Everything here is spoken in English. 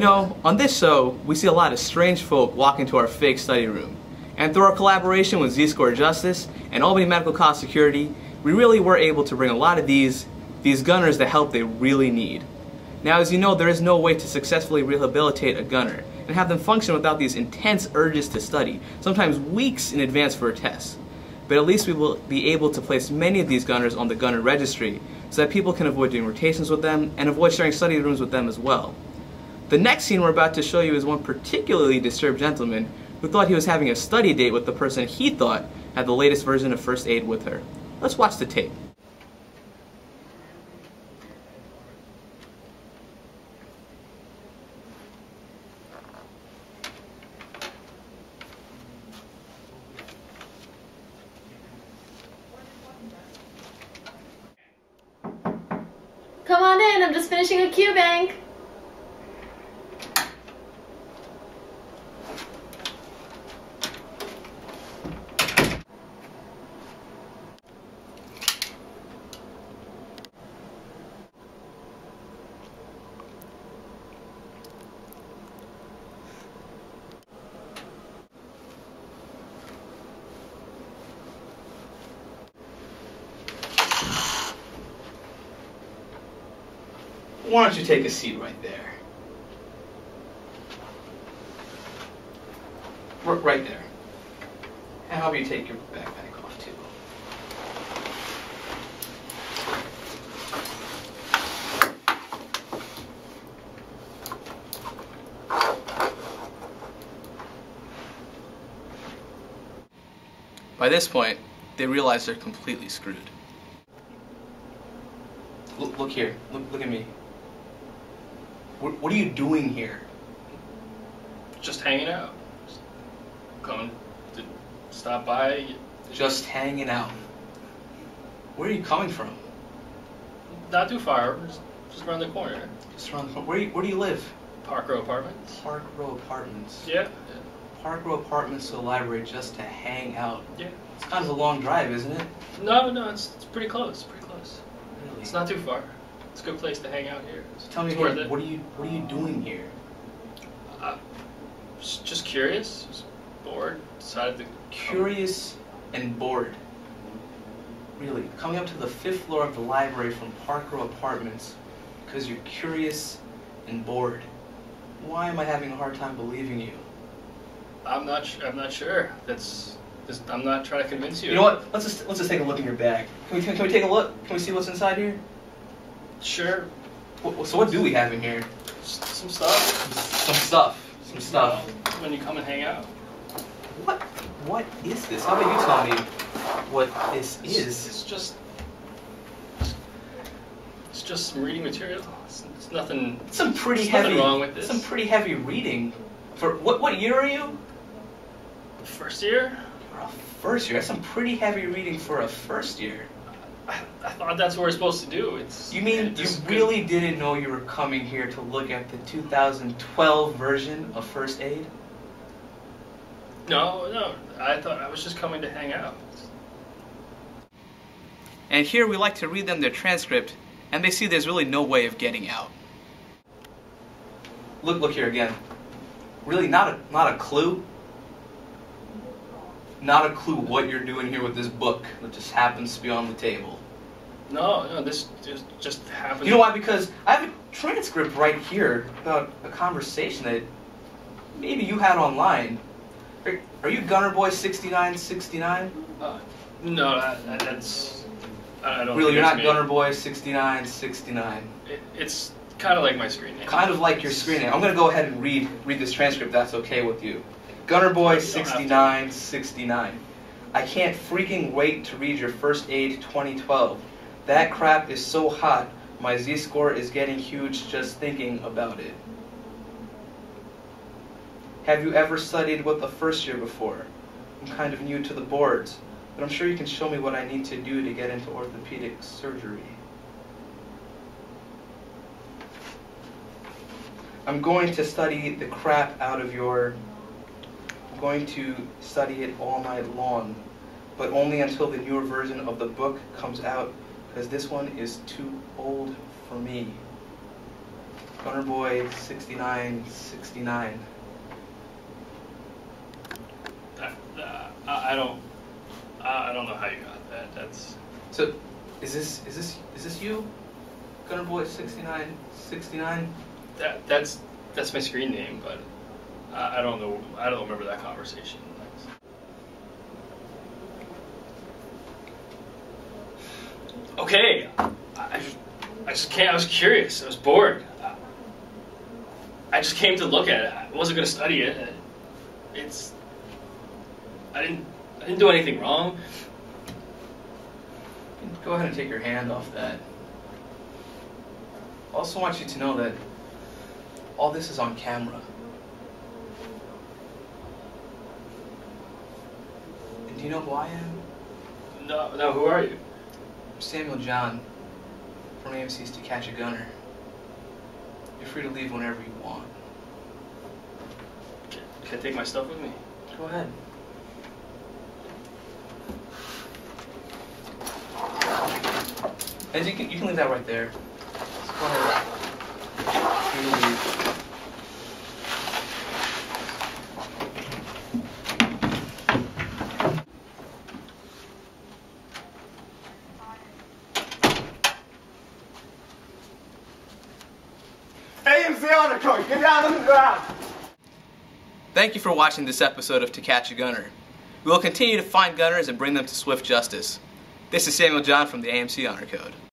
know, on this show, we see a lot of strange folk walk into our fake study room. And through our collaboration with Z-Score Justice and Albany Medical Cost Security, we really were able to bring a lot of these gunners the help they really need. Now, as you know, there is no way to successfully rehabilitate a gunner and have them function without these intense urges to study, sometimes weeks in advance for a test. But at least we will be able to place many of these gunners on the gunner registry so that people can avoid doing rotations with them and avoid sharing study rooms with them as well. The next scene we're about to show you is one particularly disturbed gentleman who thought he was having a study date with the person he thought had the latest version of first aid with her. Let's watch the tape. Come on in, I'm just finishing a Q-bank. Why don't you take a seat right there? Right there. And how about you take your backpack off too? By this point, they realize they're completely screwed. Look here. Look at me. What are you doing here? Just hanging out. Just coming to stop by. Just hanging out. Where are you coming from? Not too far. Just around the corner. Just around the corner. Where do you live? Park Row Apartments. Park Row Apartments. Yeah. Park Row Apartments to the library just to hang out. Yeah. It's kind of a long drive, isn't it? No, it's pretty close. Pretty close. Really? It's not too far. It's a good place to hang out here. So tell me again, what are you doing here? Just curious. Just bored. Decided to. Curious and bored. Really, coming up to the 5th floor of the library from Park Row Apartments because you're curious and bored. Why am I having a hard time believing you? I'm not sure. I'm not trying to convince you. You know what? Let's just take a look in your bag. Can we take a look? Can we see what's inside here? Sure. So what do we have in here? Some stuff. Some stuff. When you come and hang out. What is this? How about you tell me what this is? It's just some reading material. It's nothing. Some pretty heavy. Nothing wrong with this. Some pretty heavy reading. For what year are you? First year. For a first year. That's some pretty heavy reading for a first year. I thought that's what we're supposed to do. You mean you really didn't know you were coming here to look at the 2012 version of First Aid? No. I thought I was just coming to hang out. And here we like to read them their transcript, and they see there's really no way of getting out. Look here again. Really, not a clue? Not a clue what you're doing here with this book that just happens to be on the table. No, this just happened. You know why? Because I have a transcript right here about a conversation that maybe you had online. Are you Gunner Boy 6969? No, that's. I don't. Really, you're not Gunner Boy 6969. It's kind of like my screen name. Kind of like your screen name. I'm gonna go ahead and read this transcript. That's okay with you. Gunner Boy 6969. I can't freaking wait to read your First Aid 2012. That crap is so hot. My Z-score is getting huge just thinking about it. Have you ever studied with a first year before? I'm kind of new to the boards, but I'm sure you can show me what I need to do to get into orthopedic surgery. I'm going to study the crap out of your... I'm going to study it all night long, but only until the newer version of the book comes out, because this one is too old for me. Gunner Boy 6969. I don't know how you got that. That's So, is this you? Gunner Boy 6969? that's my screen name, but I don't know. I don't remember that conversation. Okay, I just can't. I was curious. I was bored. I just came to look at it. I wasn't going to study it. I didn't do anything wrong. Go ahead and take your hand off that. I also want you to know that all this is on camera. And do you know who I am? No. Who are you? I'm Samuel John from AMC's To Catch a Gunner. You're free to leave whenever you want. Can I take my stuff with me? Go ahead. As you can leave that right there. Just go ahead. Free to leave. AMC Honor Code, get down on the ground! Thank you for watching this episode of To Catch a Gunner. We will continue to find gunners and bring them to swift justice. This is Samuel John from the AMC Honor Code.